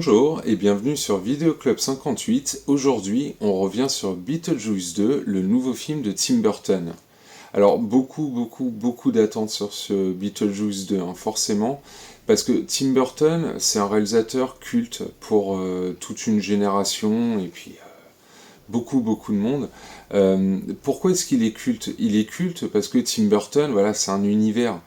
Bonjour et bienvenue sur Vidéo Club 58. Aujourd'hui, on revient sur Beetlejuice 2, le nouveau film de Tim Burton. Alors, beaucoup d'attentes sur ce Beetlejuice 2, forcément, parce que Tim Burton, c'est un réalisateur culte pour toute une génération et puis beaucoup de monde. Pourquoi est-ce qu'il est culte? Il est culte parce que Tim Burton, voilà, c'est un univers.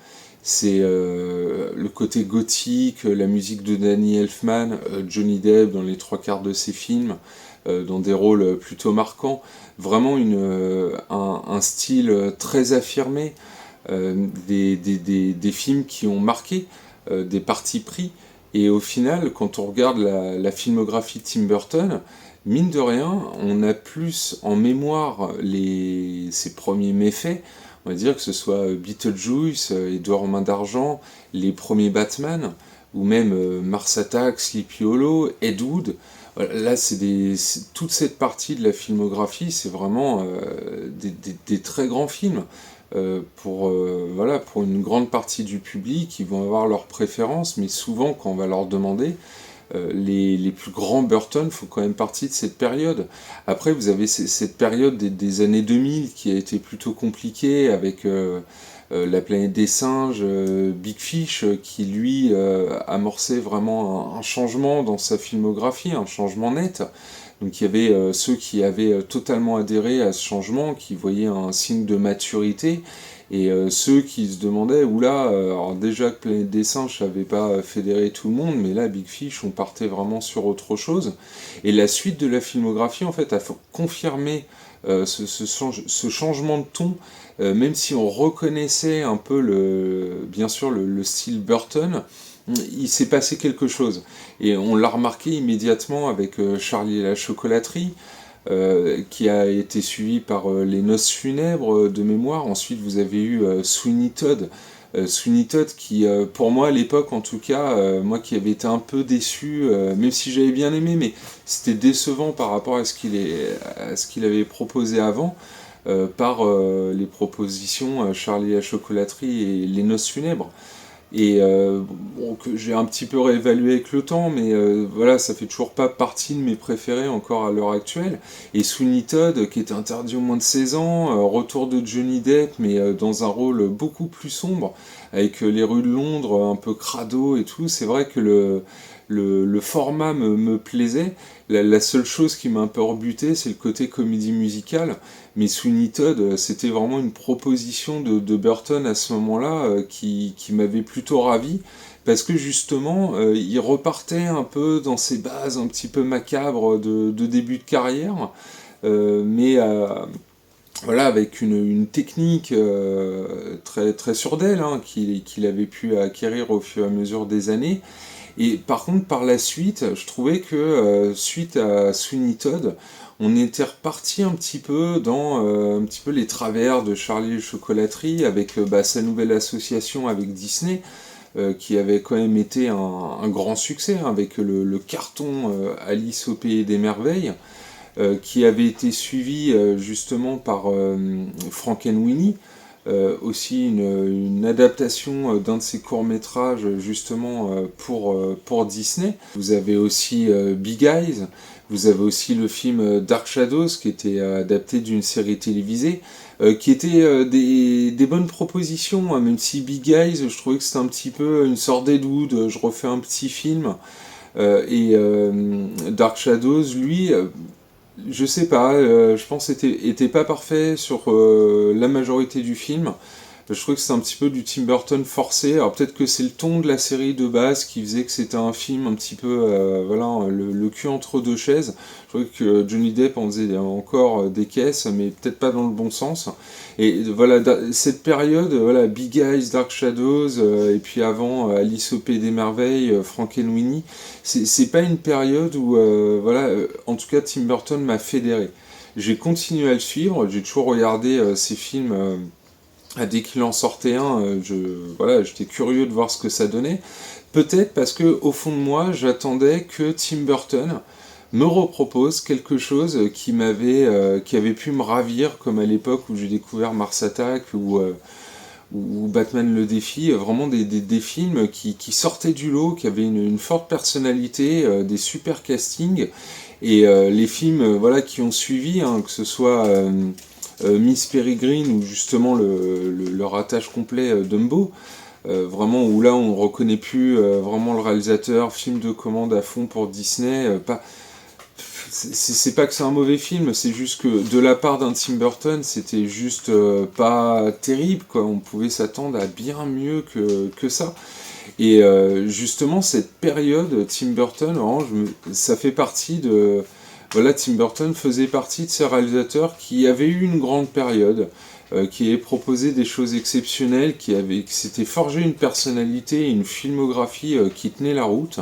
C'est le côté gothique, la musique de Danny Elfman, Johnny Depp dans les trois quarts de ses films, dans des rôles plutôt marquants. Vraiment un style très affirmé, des films qui ont marqué, des partis pris. Et au final, quand on regarde la filmographie de Tim Burton, mine de rien, on a plus en mémoire ses premiers méfaits. On va dire que ce soit Beetlejuice, Édouard aux mains d'argent, les premiers Batman, ou même Mars Attack, Sleepy Hollow, Ed Wood. Là, toute cette partie de la filmographie, c'est vraiment des très grands films pour une grande partie du public. Ils vont avoir leurs préférences, mais souvent, quand on va leur demander, les plus grands Burton font quand même partie de cette période. Après, vous avez cette période des années 2000 qui a été plutôt compliquée avec La planète des singes, Big Fish, qui lui amorçait vraiment un changement dans sa filmographie, un changement net. Donc il y avait ceux qui avaient totalement adhéré à ce changement, qui voyaient un signe de maturité, et ceux qui se demandaient, oula, alors déjà que Planète des Singes n'avait pas fédéré tout le monde, mais là, Big Fish, on partait vraiment sur autre chose. Et la suite de la filmographie, en fait, a confirmé ce changement de ton, même si on reconnaissait un peu, bien sûr, le style Burton, il s'est passé quelque chose. Et on l'a remarqué immédiatement avec Charlie et la chocolaterie, qui a été suivi par Les Noces funèbres de mémoire. Ensuite, vous avez eu Sweeney Todd. Sweeney Todd qui, pour moi à l'époque en tout cas, moi qui avais été un peu déçu, même si j'avais bien aimé, mais c'était décevant par rapport à ce qu'il avait proposé avant, par les propositions Charlie et la chocolaterie et Les Noces funèbres. Et que j'ai un petit peu réévalué avec le temps, mais voilà, ça fait toujours pas partie de mes préférés encore à l'heure actuelle. Et Sweeney Todd, qui était interdit au moins de 16 ans, retour de Johnny Depp, mais dans un rôle beaucoup plus sombre, avec les rues de Londres un peu crado et tout. C'est vrai que le format me plaisait. La seule chose qui m'a un peu rebuté, c'est le côté comédie musicale. Mais Sweeney Todd, c'était vraiment une proposition de Burton à ce moment-là qui m'avait plutôt ravi. Parce que justement, il repartait un peu dans ses bases un petit peu macabres de début de carrière. Mais voilà, avec une technique très sûre d'elle, qu'il avait pu acquérir au fur et à mesure des années. Et par contre, par la suite, je trouvais que suite à Sweeney Todd, on était reparti un petit peu dans un petit peu les travers de Charlie et la chocolaterie, avec sa nouvelle association avec Disney, qui avait quand même été un grand succès, avec le carton Alice au pays des merveilles, qui avait été suivi justement par Frankenweenie, aussi une adaptation d'un de ses courts-métrages justement pour Disney. Vous avez aussi Big Eyes, vous avez aussi le film Dark Shadows qui était adapté d'une série télévisée, qui était des bonnes propositions, même si Big Eyes, je trouvais que c'était un petit peu une sorte d'Ed Wood, je refais un petit film, et Dark Shadows, lui, je sais pas, je pense était pas parfait sur la majorité du film. Je trouvais que c'était un petit peu du Tim Burton forcé. Alors peut-être que c'est le ton de la série de base qui faisait que c'était un film un petit peu, voilà, le cul entre deux chaises. Je trouvais que Johnny Depp en faisait encore des caisses, mais peut-être pas dans le bon sens. Et voilà, cette période, voilà, Big Eyes, Dark Shadows, et puis avant Alice au Pays des Merveilles, Frankenweenie, c'est pas une période où, voilà, en tout cas Tim Burton m'a fédéré. J'ai continué à le suivre, j'ai toujours regardé ses films. Dès qu'il en sortait un, voilà, j'étais curieux de voir ce que ça donnait. Peut-être parce que au fond de moi, j'attendais que Tim Burton me repropose quelque chose qui avait pu me ravir, comme à l'époque où j'ai découvert Mars Attack, ou Batman le défi, vraiment des films qui sortaient du lot, qui avaient une forte personnalité, des super castings, et les films voilà, qui ont suivi, hein, que ce soit Miss Peregrine ou justement le rattache complet Dumbo, vraiment où là on reconnaît plus vraiment le réalisateur, film de commande à fond pour Disney, c'est pas que c'est un mauvais film, c'est juste que de la part d'un Tim Burton, c'était juste pas terrible, quoi. On pouvait s'attendre à bien mieux que ça. Et justement, cette période, Tim Burton, vraiment, ça fait partie de... Voilà, Tim Burton faisait partie de ces réalisateurs qui avaient eu une grande période, qui avaient proposé des choses exceptionnelles, qui s'étaient forgé une personnalité, une filmographie qui tenait la route,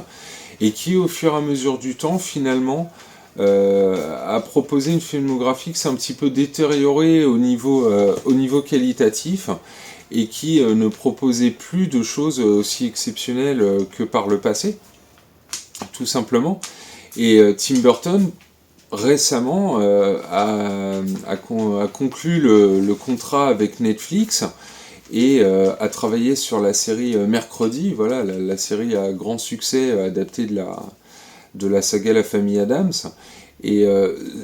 et qui, au fur et à mesure du temps, finalement, a proposé une filmographie qui s'est un petit peu détériorée au niveau qualitatif, et qui ne proposait plus de choses aussi exceptionnelles que par le passé, tout simplement. Et Tim Burton, récemment, a conclu le contrat avec Netflix et a travaillé sur la série Mercredi, voilà, la série à grand succès adaptée de la saga La Famille Adams. Et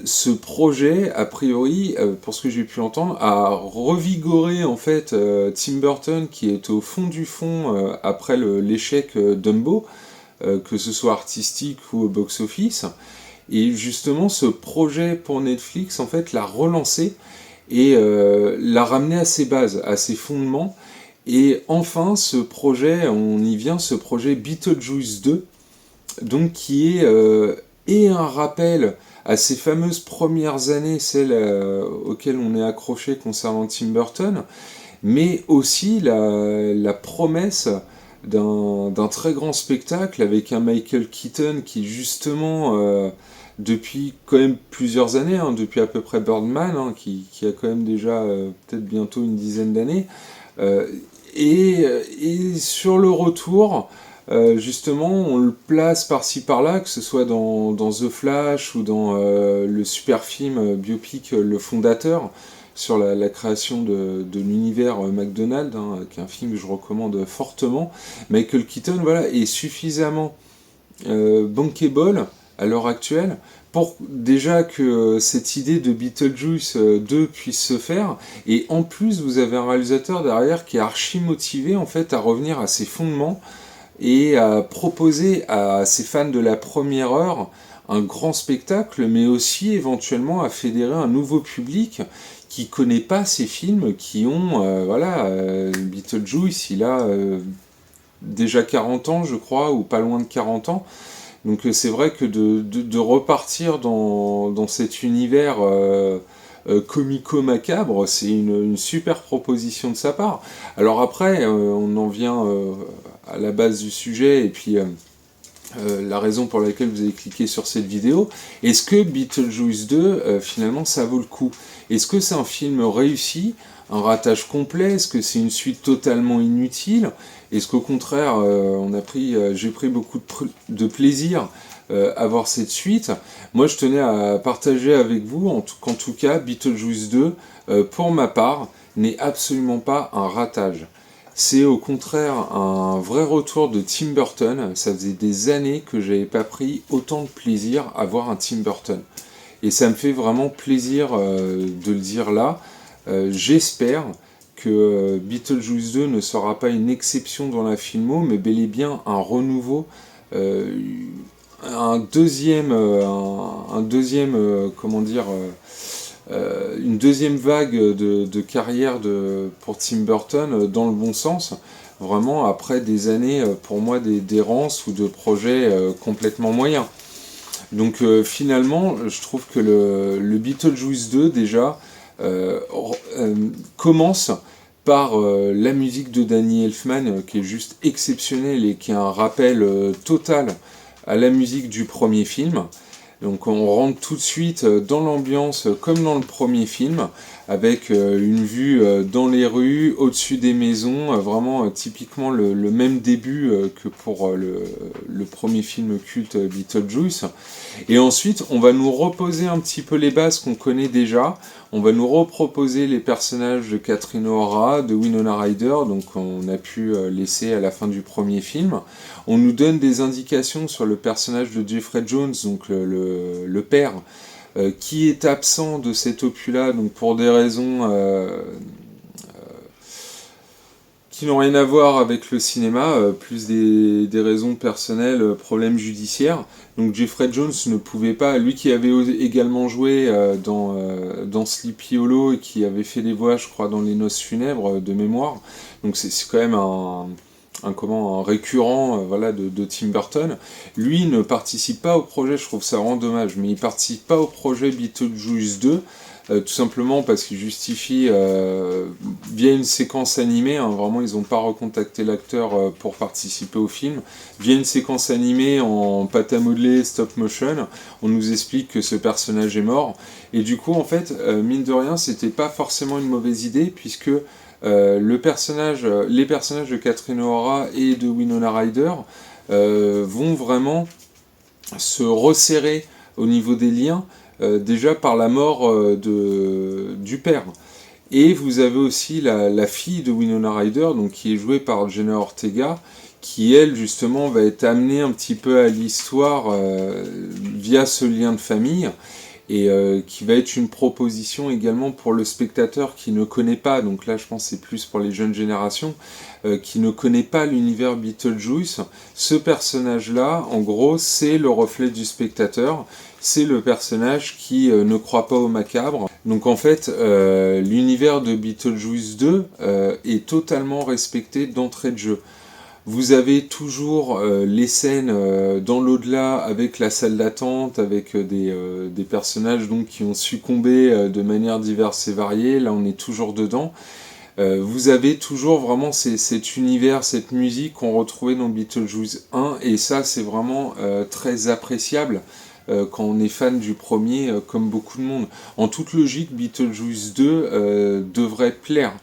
ce projet, a priori, pour ce que j'ai pu entendre, a revigoré en fait Tim Burton, qui est au fond du fond après l'échec Dumbo, que ce soit artistique ou au box-office. Et justement, ce projet pour Netflix, en fait, l'a relancé et l'a ramené à ses bases, à ses fondements. Et enfin, ce projet, on y vient, ce projet Beetlejuice 2, donc qui est et un rappel à ces fameuses premières années, celles auxquelles on est accroché concernant Tim Burton, mais aussi la promesse d'un très grand spectacle avec un Michael Keaton qui justement, depuis quand même plusieurs années, hein, depuis à peu près Birdman, hein, qui a quand même déjà peut-être bientôt une dizaine d'années, euh, et sur le retour, justement, on le place par-ci par-là, que ce soit dans The Flash ou dans le super film biopic Le Fondateur, sur la création de l'univers McDonald's, hein, qui est un film que je recommande fortement. Michael Keaton, voilà, est suffisamment bankable à l'heure actuelle pour déjà que cette idée de Beetlejuice 2 puisse se faire, et en plus vous avez un réalisateur derrière qui est archi motivé en fait à revenir à ses fondements et à proposer à ses fans de la première heure un grand spectacle, mais aussi éventuellement à fédérer un nouveau public qui connaît pas ces films, qui ont, voilà, Beetlejuice, il a déjà 40 ans, je crois, ou pas loin de 40 ans. Donc c'est vrai que de repartir dans cet univers comico-macabre, c'est une super proposition de sa part. Alors après, on en vient à la base du sujet, et puis la raison pour laquelle vous avez cliqué sur cette vidéo. Est-ce que Beetlejuice 2, finalement, ça vaut le coup? Est-ce que c'est un film réussi, un ratage complet? Est-ce que c'est une suite totalement inutile? Est-ce qu'au contraire, j'ai pris beaucoup de plaisir à voir cette suite? Moi, je tenais à partager avec vous qu'en tout cas, Beetlejuice 2, pour ma part, n'est absolument pas un ratage. C'est au contraire un vrai retour de Tim Burton. Ça faisait des années que j'avais pas pris autant de plaisir à voir un Tim Burton. Et ça me fait vraiment plaisir de le dire là. J'espère que Beetlejuice 2 ne sera pas une exception dans la filmo, mais bel et bien un renouveau, comment dire, une deuxième vague de carrière pour Tim Burton dans le bon sens, vraiment après des années pour moi d'errance ou de projets complètement moyens. Donc finalement, je trouve que le Beetlejuice 2 déjà commence par la musique de Danny Elfman qui est juste exceptionnelle et qui est un rappel total à la musique du premier film. Donc on rentre tout de suite dans l'ambiance comme dans le premier film, avec une vue dans les rues, au-dessus des maisons, vraiment typiquement le même début que pour le premier film culte Beetlejuice. Et ensuite on va nous reposer un petit peu les bases qu'on connaît déjà, On va nous reproposer les personnages de Catherine O'Hara, de Winona Ryder, donc on a pu laisser à la fin du premier film. On nous donne des indications sur le personnage de Jeffrey Jones, donc le père, qui est absent de cet opus-là, donc pour des raisons qui n'ont rien à voir avec le cinéma, plus des raisons personnelles, problèmes judiciaires. Donc Jeffrey Jones ne pouvait pas, lui qui avait également joué dans Sleepy Hollow et qui avait fait les voix, je crois, dans Les Noces funèbres de mémoire. Donc c'est quand même un récurrent voilà, de Tim Burton. Lui ne participe pas au projet, je trouve ça rend dommage, mais il participe pas au projet Beetlejuice 2. Tout simplement parce qu'il justifie via une séquence animée, hein, vraiment ils n'ont pas recontacté l'acteur pour participer au film, via une séquence animée en pâte à modeler, stop motion, on nous explique que ce personnage est mort, et du coup en fait, mine de rien, c'était pas forcément une mauvaise idée, puisque les personnages de Catherine O'Hara et de Winona Ryder vont vraiment se resserrer au niveau des liens, déjà par la mort du père. Et vous avez aussi la fille de Winona Ryder, donc qui est jouée par Jenna Ortega, qui elle justement va être amenée un petit peu à l'histoire via ce lien de famille, et qui va être une proposition également pour le spectateur qui ne connaît pas, donc là je pense que c'est plus pour les jeunes générations, qui ne connaît pas l'univers Beetlejuice. Ce personnage-là, en gros, c'est le reflet du spectateur, c'est le personnage qui ne croit pas au macabre. Donc en fait, l'univers de Beetlejuice 2 est totalement respecté d'entrée de jeu. Vous avez toujours les scènes dans l'au-delà avec la salle d'attente, avec des personnages donc, qui ont succombé de manière diverse et variée. Là, on est toujours dedans. Vous avez toujours vraiment cet univers, cette musique qu'on retrouvait dans Beetlejuice 1, et ça, c'est vraiment très appréciable quand on est fan du premier, comme beaucoup de monde. En toute logique, Beetlejuice 2 devrait plaire,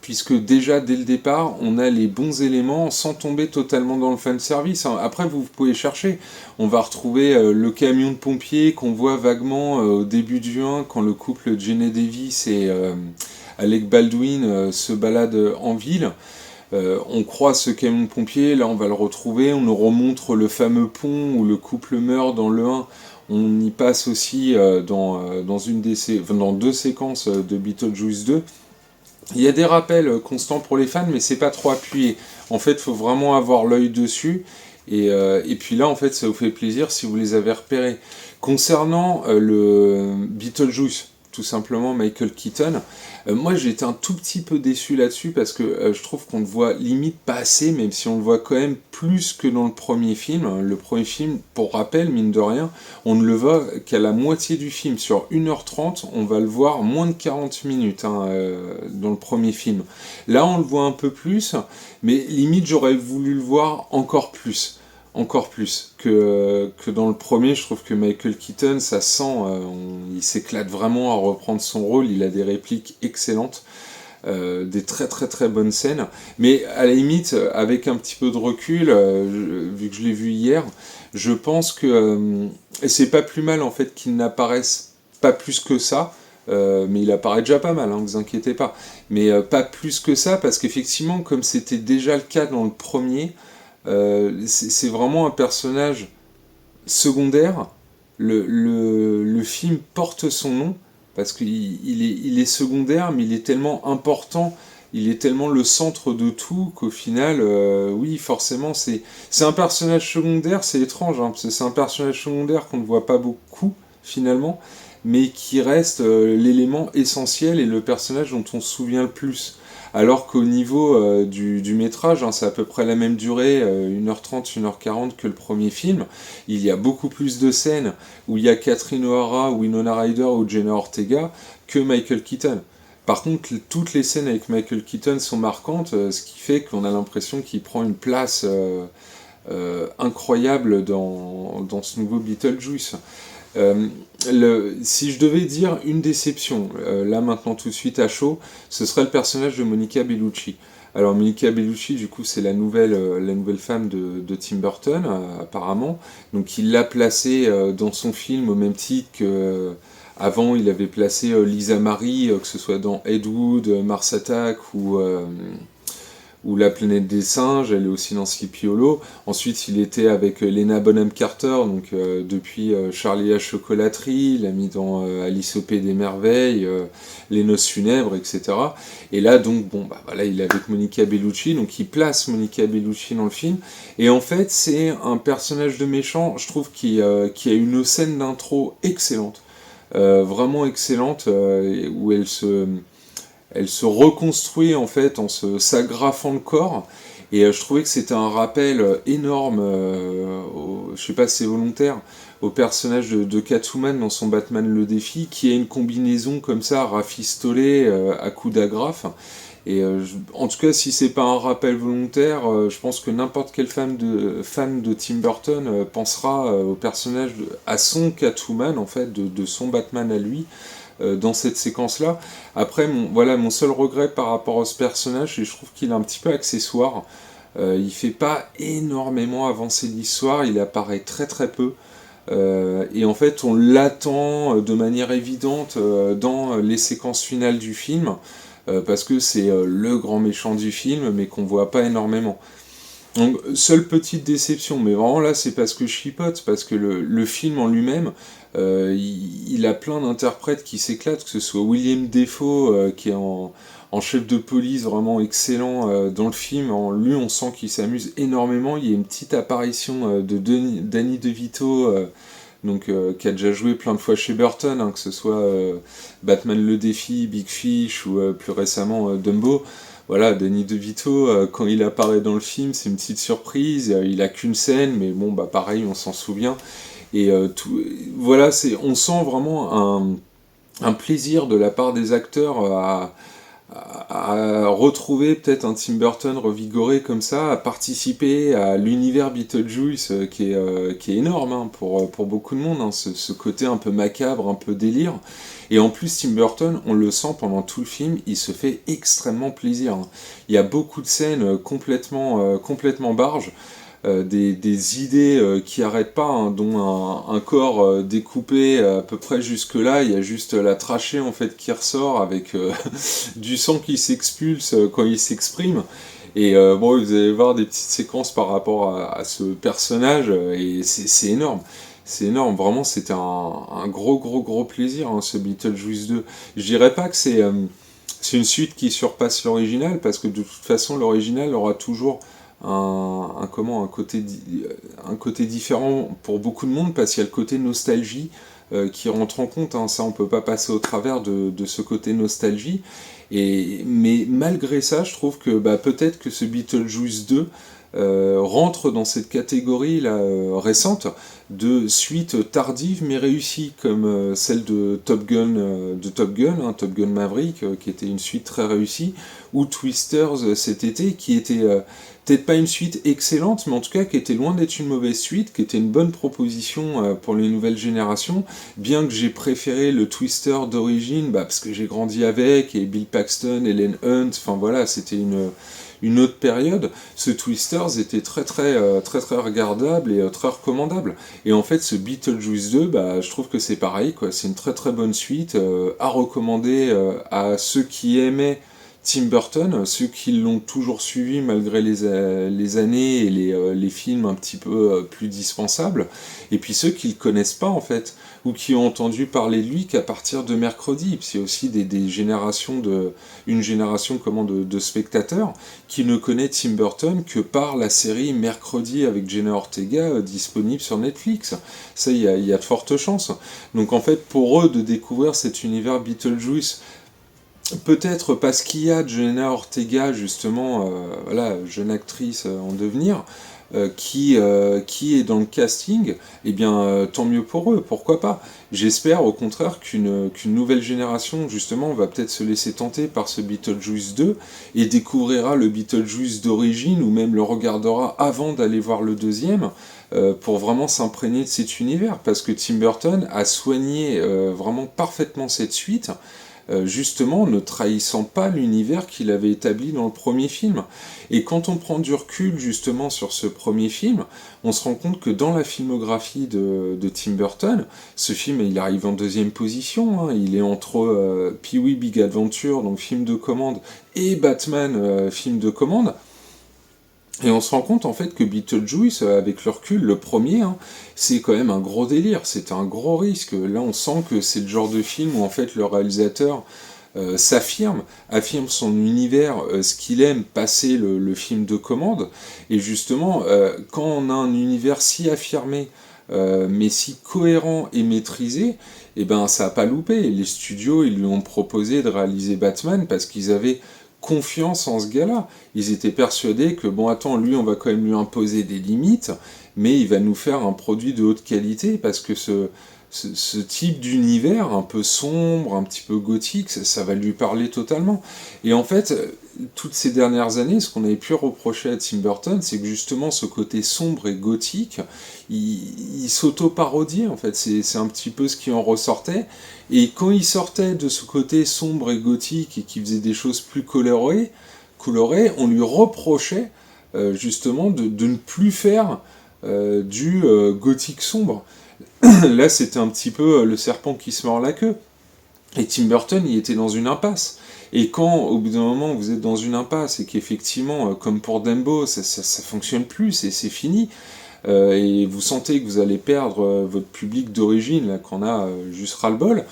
puisque déjà dès le départ on a les bons éléments sans tomber totalement dans le fanservice. Après vous pouvez chercher, on va retrouver le camion de pompiers qu'on voit vaguement au début du 1 quand le couple Jenny Davis et Alec Baldwin se baladent en ville. On croise ce camion de pompiers, là on va le retrouver, on nous remontre le fameux pont où le couple meurt dans le 1. On y passe aussi dans deux séquences de Beetlejuice 2. Il y a des rappels constants pour les fans, mais c'est pas trop appuyé. En fait, il faut vraiment avoir l'œil dessus. Et puis là, en fait, ça vous fait plaisir si vous les avez repérés. Concernant le Beetlejuice, tout simplement Michael Keaton, moi j'ai été un tout petit peu déçu là-dessus parce que je trouve qu'on le voit limite pas assez, même si on le voit quand même plus que dans le premier film. Le premier film, pour rappel, mine de rien, on ne le voit qu'à la moitié du film. Sur 1h30, on va le voir moins de 40 minutes dans le premier film. Là, on le voit un peu plus, mais limite j'aurais voulu le voir encore plus que dans le premier. Je trouve que Michael Keaton, ça sent, il s'éclate vraiment à reprendre son rôle, il a des répliques excellentes, des très très très bonnes scènes, mais à la limite, avec un petit peu de recul, vu que je l'ai vu hier, je pense que, et c'est pas plus mal en fait qu'il n'apparaisse pas plus que ça, mais il apparaît déjà pas mal, hein, vous inquiétez pas, mais pas plus que ça, parce qu'effectivement, comme c'était déjà le cas dans le premier, c'est vraiment un personnage secondaire. Le film porte son nom parce qu'il est secondaire, mais il est tellement important, il est tellement le centre de tout qu'au final, oui, forcément, c'est un personnage secondaire. C'est étrange, hein, parce que c'est un personnage secondaire qu'on ne voit pas beaucoup finalement, mais qui reste l'élément essentiel et le personnage dont on se souvient le plus. Alors qu'au niveau du métrage, hein, c'est à peu près la même durée, 1h30, 1h40 que le premier film. Il y a beaucoup plus de scènes où il y a Catherine O'Hara, Winona Ryder ou Jenna Ortega que Michael Keaton. Par contre, toutes les scènes avec Michael Keaton sont marquantes, ce qui fait qu'on a l'impression qu'il prend une place incroyable dans ce nouveau Beetlejuice. Si je devais dire une déception, là maintenant tout de suite à chaud, ce serait le personnage de Monica Bellucci. Alors Monica Bellucci, du coup, c'est la nouvelle femme de Tim Burton, apparemment. Donc il l'a placée dans son film au même titre que Avant, il avait placé Lisa Marie, que ce soit dans Ed Wood, Mars Attack ou La planète des singes, elle est aussi dans Sleepy Hollow. Ensuite, il était avec Lena Bonham Carter, donc depuis Charlie et la chocolaterie, il l'a mis dans Alice au Pays des merveilles, Les noces funèbres, etc. Et là, donc, bon, bah voilà, il est avec Monica Bellucci, donc il place Monica Bellucci dans le film. Et en fait, c'est un personnage de méchant, je trouve, qui a une scène d'intro excellente, vraiment excellente, où elle se reconstruit en fait en s'agrafant le corps. Et je trouvais que c'était un rappel énorme, je sais pas si c'est volontaire, au personnage de Catwoman dans son Batman le défi, qui a une combinaison comme ça, rafistolée à coups d'agrafe. Et en tout cas, si c'est pas un rappel volontaire, je pense que n'importe quelle fan de Tim Burton pensera au personnage, à son Catwoman en fait, de son Batman à lui, dans cette séquence-là. Après, mon seul regret par rapport à ce personnage, c'est que je trouve qu'il est un petit peu accessoire. Il fait pas énormément avancer l'histoire, il apparaît très très peu. Et en fait, on l'attend de manière évidente dans les séquences finales du film, parce que c'est le grand méchant du film, mais qu'on voit pas énormément. Donc, seule petite déception, mais vraiment là, c'est parce que je chipote, parce que le film en lui-même, il a plein d'interprètes qui s'éclatent, que ce soit William Dafoe, qui est en chef de police vraiment excellent dans le film. Lui, on sent qu'il s'amuse énormément. Il y a une petite apparition de Danny DeVito, qui a déjà joué plein de fois chez Burton, hein, que ce soit Batman le défi, Big Fish ou plus récemment Dumbo. Voilà, Danny DeVito, quand il apparaît dans le film, c'est une petite surprise. Il a qu'une scène, mais bon, bah pareil, on s'en souvient. Et voilà, on sent vraiment un plaisir de la part des acteurs à retrouver peut-être un Tim Burton revigoré comme ça, à participer à l'univers Beetlejuice qui est énorme, hein, pour beaucoup de monde, hein, ce côté un peu macabre, un peu délire. Et en plus, Tim Burton, on le sent pendant tout le film, il se fait extrêmement plaisir, hein. Il y a beaucoup de scènes complètement barges, des idées qui arrêtent pas, hein, dont un corps découpé à peu près jusque là, il y a juste la trachée en fait qui ressort avec du sang qui s'expulse quand il s'exprime. Et bon, vous allez voir des petites séquences par rapport à ce personnage, et c'est énorme. C'est énorme, vraiment c'était un gros plaisir, hein, ce Beetlejuice 2. Je dirais pas que c'est une suite qui surpasse l'original, parce que de toute façon l'original aura toujours un côté différent pour beaucoup de monde, parce qu'il y a le côté nostalgie qui rentre en compte, hein. Ça on peut pas passer au travers de ce côté nostalgie. Mais malgré ça, je trouve que peut-être que ce Beetlejuice 2 rentre dans cette catégorie là, récente de suite tardive mais réussie, comme celle de Top Gun, hein, Top Gun Maverick, qui était une suite très réussie, ou Twisters cet été, qui était peut-être pas une suite excellente, mais en tout cas qui était loin d'être une mauvaise suite, qui était une bonne proposition pour les nouvelles générations, bien que j'ai préféré le Twister d'origine, parce que j'ai grandi avec, et Bill Paxton, Helen Hunt, enfin voilà, c'était une autre période. Ce Twisters était très regardable et très recommandable. Et en fait, ce Beetlejuice 2, je trouve que c'est pareil, quoi. C'est une très bonne suite à recommander à ceux qui aimaient Tim Burton, ceux qui l'ont toujours suivi malgré les années et les films un petit peu plus dispensables, et puis ceux qui le connaissent pas en fait, ou qui ont entendu parler de lui qu'à partir de Mercredi. Puis il y a aussi une génération de spectateurs qui ne connaît Tim Burton que par la série Mercredi avec Jenna Ortega, disponible sur Netflix. Ça, il y a de fortes chances. Donc en fait, pour eux, de découvrir cet univers Beetlejuice, peut-être parce qu'il y a Jenna Ortega, justement, voilà, jeune actrice en devenir, qui est dans le casting, eh bien, tant mieux pour eux, pourquoi pas. J'espère au contraire qu'une nouvelle génération, justement, va peut-être se laisser tenter par ce Beetlejuice 2 et découvrira le Beetlejuice d'origine, ou même le regardera avant d'aller voir le deuxième, pour vraiment s'imprégner de cet univers, parce que Tim Burton a soigné vraiment parfaitement cette suite. justement ne trahissant pas l'univers qu'il avait établi dans le premier film. Et quand on prend du recul justement sur ce premier film, on se rend compte que dans la filmographie de Tim Burton, ce film il arrive en deuxième position, hein, il est entre Pee-wee Big Adventure, donc film de commande, et Batman, film de commande. Et on se rend compte en fait que Beetlejuice, avec le recul, le premier, hein, c'est quand même un gros délire, c'est un gros risque. Là on sent que c'est le genre de film où en fait le réalisateur affirme son univers, ce qu'il aime, passer le film de commande. Et justement, quand on a un univers si affirmé, mais si cohérent et maîtrisé, et ben ça a pas loupé. Les studios, ils lui ont proposé de réaliser Batman parce qu'ils avaient confiance en ce gars-là. Ils étaient persuadés que, bon, attends, lui, on va quand même lui imposer des limites, mais il va nous faire un produit de haute qualité, parce que ce type d'univers un peu sombre, un petit peu gothique, ça va lui parler totalement. Et en fait, toutes ces dernières années, ce qu'on avait pu reprocher à Tim Burton, c'est que justement ce côté sombre et gothique, il s'auto-parodiait en fait, c'est un petit peu ce qui en ressortait, et quand il sortait de ce côté sombre et gothique et qu'il faisait des choses plus colorées, on lui reprochait justement de ne plus faire du gothique sombre. Là, c'était un petit peu le serpent qui se mord la queue. Et Tim Burton, il était dans une impasse. Et quand, au bout d'un moment, vous êtes dans une impasse et qu'effectivement, comme pour Dumbo, ça fonctionne plus, c'est fini, et vous sentez que vous allez perdre votre public d'origine, là, qu'on a juste ras-le-bol,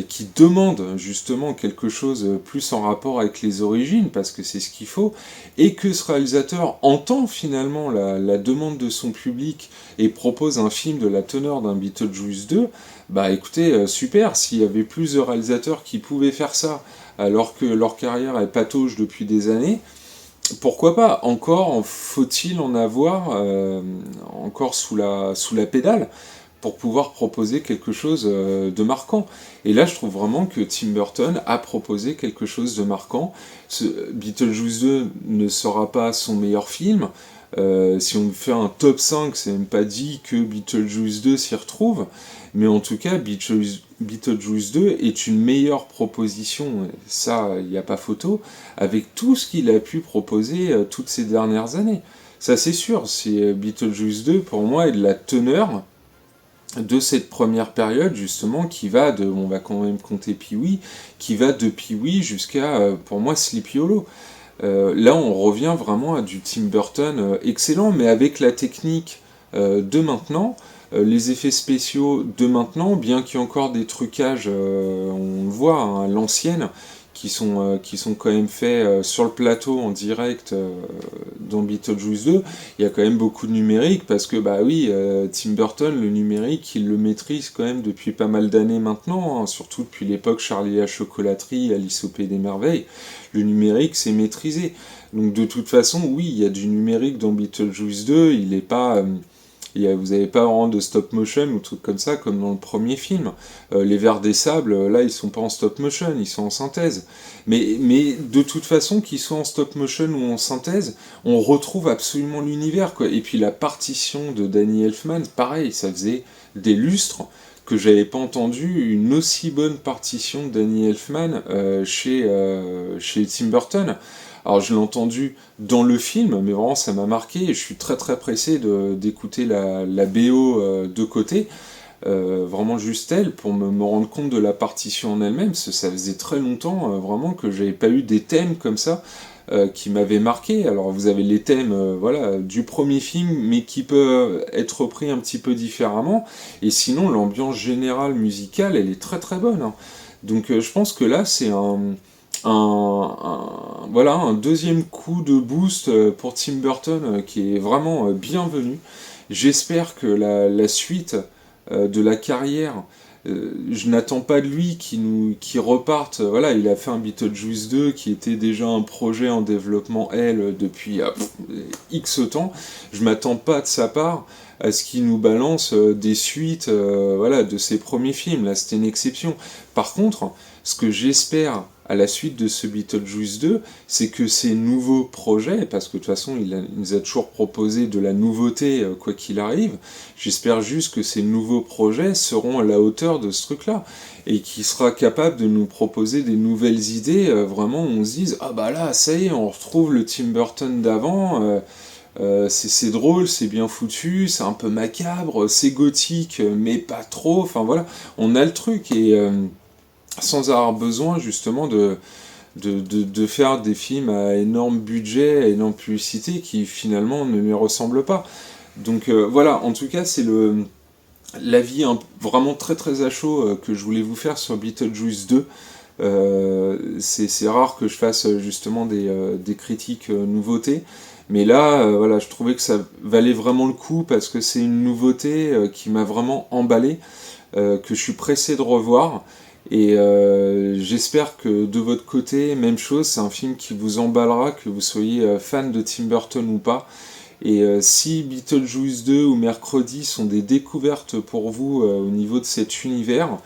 qui demande justement quelque chose plus en rapport avec les origines, parce que c'est ce qu'il faut, et que ce réalisateur entend finalement la demande de son public et propose un film de la teneur d'un Beetlejuice 2, bah écoutez, super, s'il y avait plus de réalisateurs qui pouvaient faire ça, alors que leur carrière est patauge depuis des années, pourquoi pas? Encore faut-il en avoir encore sous la pédale pour pouvoir proposer quelque chose de marquant. Et là, je trouve vraiment que Tim Burton a proposé quelque chose de marquant. Beetlejuice 2 ne sera pas son meilleur film. Si on fait un top 5, c'est même pas dit que Beetlejuice 2 s'y retrouve. Mais en tout cas, Beetlejuice 2 est une meilleure proposition, ça, il n'y a pas photo, avec tout ce qu'il a pu proposer toutes ces dernières années. Ça, c'est sûr, Beetlejuice 2, pour moi, est de la teneur de cette première période, justement, qui va de, on va quand même compter Pee-wee, qui va de Pee-wee jusqu'à, pour moi, Sleepy Hollow. Là, on revient vraiment à du Tim Burton excellent, mais avec la technique de maintenant, les effets spéciaux de maintenant, bien qu'il y ait encore des trucages, on le voit, hein, à l'ancienne, qui sont quand même faits sur le plateau en direct dans Beetlejuice 2, il y a quand même beaucoup de numérique, parce que bah oui, Tim Burton, le numérique, il le maîtrise quand même depuis pas mal d'années maintenant, hein, surtout depuis l'époque Charlie et la chocolaterie, Alice au Pays des Merveilles, le numérique c'est maîtrisé. Donc de toute façon, oui, il y a du numérique dans Beetlejuice 2, il est pas... vous n'avez pas vraiment de stop motion ou trucs comme ça, comme dans le premier film. Les vers des sables, là, ils sont pas en stop motion, ils sont en synthèse. Mais de toute façon, qu'ils soient en stop motion ou en synthèse, on retrouve absolument l'univers, quoi. Et puis la partition de Danny Elfman, pareil, ça faisait des lustres que j'avais pas entendu une aussi bonne partition de Danny Elfman chez Tim Burton. Alors je l'ai entendu dans le film, mais vraiment ça m'a marqué, et je suis très très pressé d'écouter la BO de côté, vraiment juste elle, pour me rendre compte de la partition en elle-même, parce que ça faisait très longtemps vraiment que j'avais pas eu des thèmes comme ça qui m'avaient marqué. Alors vous avez les thèmes voilà, du premier film, mais qui peuvent être repris un petit peu différemment, et sinon l'ambiance générale musicale, elle est très très bonne, hein. Donc je pense que là c'est voilà, un deuxième coup de boost pour Tim Burton qui est vraiment bienvenu. J'espère que la suite de la carrière, je n'attends pas de lui qui reparte. Voilà, il a fait un Beetlejuice 2 qui était déjà un projet en développement, depuis X temps. Je m'attends pas de sa part à ce qu'il nous balance des suites voilà, de ses premiers films. Là, c'était une exception. Par contre, Ce que j'espère à la suite de ce Beetlejuice 2, c'est que ces nouveaux projets, parce que de toute façon il nous a toujours proposé de la nouveauté quoi qu'il arrive, j'espère juste que ces nouveaux projets seront à la hauteur de ce truc-là, et qu'il sera capable de nous proposer des nouvelles idées, vraiment où on se dise, ah bah là, ça y est, on retrouve le Tim Burton d'avant, c'est drôle, c'est bien foutu, c'est un peu macabre, c'est gothique, mais pas trop, enfin voilà, on a le truc, et sans avoir besoin justement de faire des films à énorme budget, à énorme publicité, qui finalement ne lui ressemblent pas. Donc voilà, en tout cas, c'est l'avis vraiment très très à chaud que je voulais vous faire sur Beetlejuice 2. C'est rare que je fasse justement des critiques nouveautés, mais là, voilà, je trouvais que ça valait vraiment le coup parce que c'est une nouveauté qui m'a vraiment emballé, que je suis pressé de revoir. Et j'espère que de votre côté, même chose, c'est un film qui vous emballera, que vous soyez fan de Tim Burton ou pas. Et si Beetlejuice 2 ou Mercredi sont des découvertes pour vous au niveau de cet univers,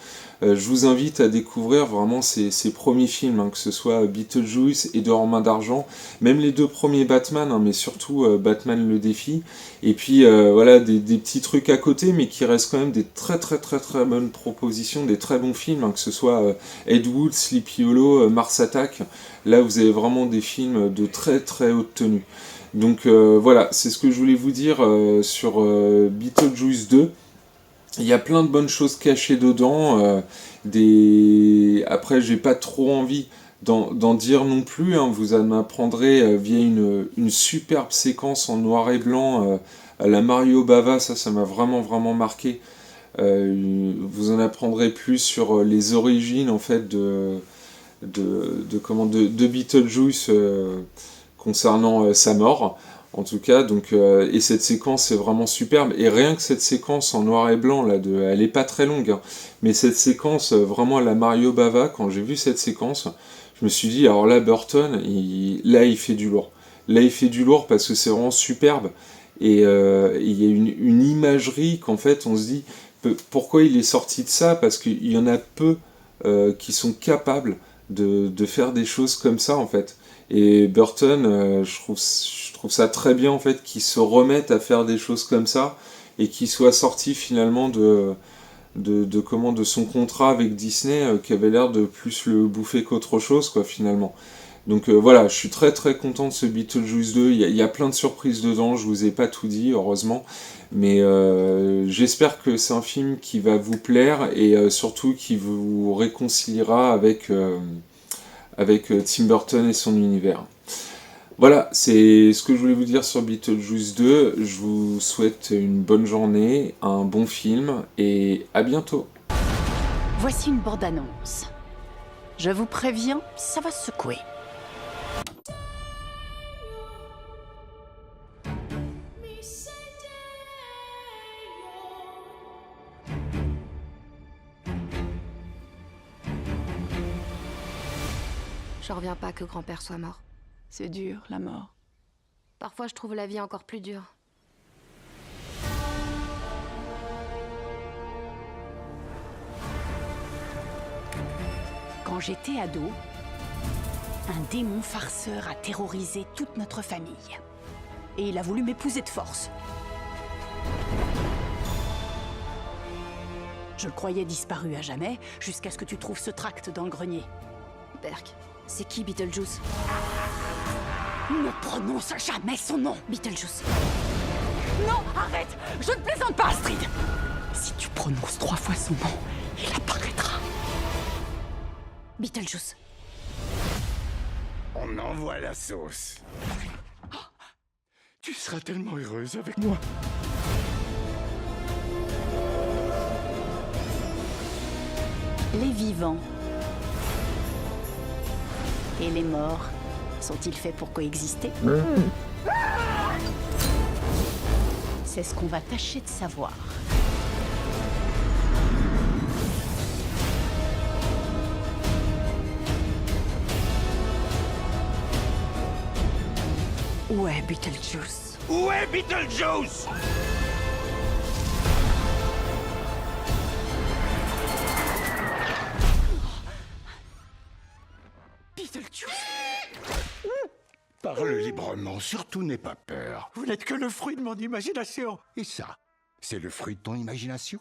je vous invite à découvrir vraiment ces premiers films, hein, que ce soit Beetlejuice et Dehors main d'argent, même les 2 premiers Batman, hein, mais surtout Batman le défi. Et puis voilà, des petits trucs à côté, mais qui restent quand même des très très très très bonnes propositions, des très bons films, hein, que ce soit Ed Wood, Sleepy Hollow, Mars Attack. Là, vous avez vraiment des films de très très haute tenue. Donc voilà, c'est ce que je voulais vous dire sur Beetlejuice 2. Il y a plein de bonnes choses cachées dedans. Après, j'ai pas trop envie d'en dire non plus, hein. Vous en apprendrez via une superbe séquence en noir et blanc à la Mario Bava. Ça m'a vraiment vraiment marqué. Vous en apprendrez plus sur les origines en fait de Beetlejuice concernant sa mort. En tout cas, donc, et cette séquence est vraiment superbe. Et rien que cette séquence en noir et blanc, là, elle est pas très longue, hein, mais cette séquence, vraiment à la Mario Bava, quand j'ai vu cette séquence, je me suis dit, alors là, Burton, là, il fait du lourd. Là, il fait du lourd parce que c'est vraiment superbe. Et il y a une imagerie qu'en fait, on se dit, pourquoi il est sorti de ça? Parce qu'il y en a peu qui sont capables de faire des choses comme ça, en fait. Et Burton, je trouve ça très bien en fait qu'il se remette à faire des choses comme ça et qu'il soit sorti finalement de son contrat avec Disney qui avait l'air de plus le bouffer qu'autre chose quoi finalement. Donc voilà, je suis très très content de ce Beetlejuice 2, il y a plein de surprises dedans, je vous ai pas tout dit heureusement, mais j'espère que c'est un film qui va vous plaire et surtout qui vous réconciliera avec Tim Burton et son univers. Voilà, c'est ce que je voulais vous dire sur Beetlejuice 2. Je vous souhaite une bonne journée, un bon film et à bientôt. Voici une bande-annonce. Je vous préviens, ça va secouer. J'en reviens pas que grand-père soit mort. C'est dur, la mort. Parfois, je trouve la vie encore plus dure. Quand j'étais ado, un démon farceur a terrorisé toute notre famille. Et il a voulu m'épouser de force. Je le croyais disparu à jamais, jusqu'à ce que tu trouves ce tract dans le grenier. Berk, c'est qui Beetlejuice? Ne prononce jamais son nom! Beetlejuice. Non, arrête! Je ne plaisante pas, Astrid! Si tu prononces 3 fois son nom, il apparaîtra. Beetlejuice. On envoie la sauce. Tu seras tellement heureuse avec moi. Les vivants et les morts sont-ils faits pour coexister? C'est ce qu'on va tâcher de savoir. Où est Beetlejuice? Où est Beetlejuice? Beetlejuice! Parle librement, surtout n'aie pas peur. Vous n'êtes que le fruit de mon imagination! Et ça, c'est le fruit de ton imagination?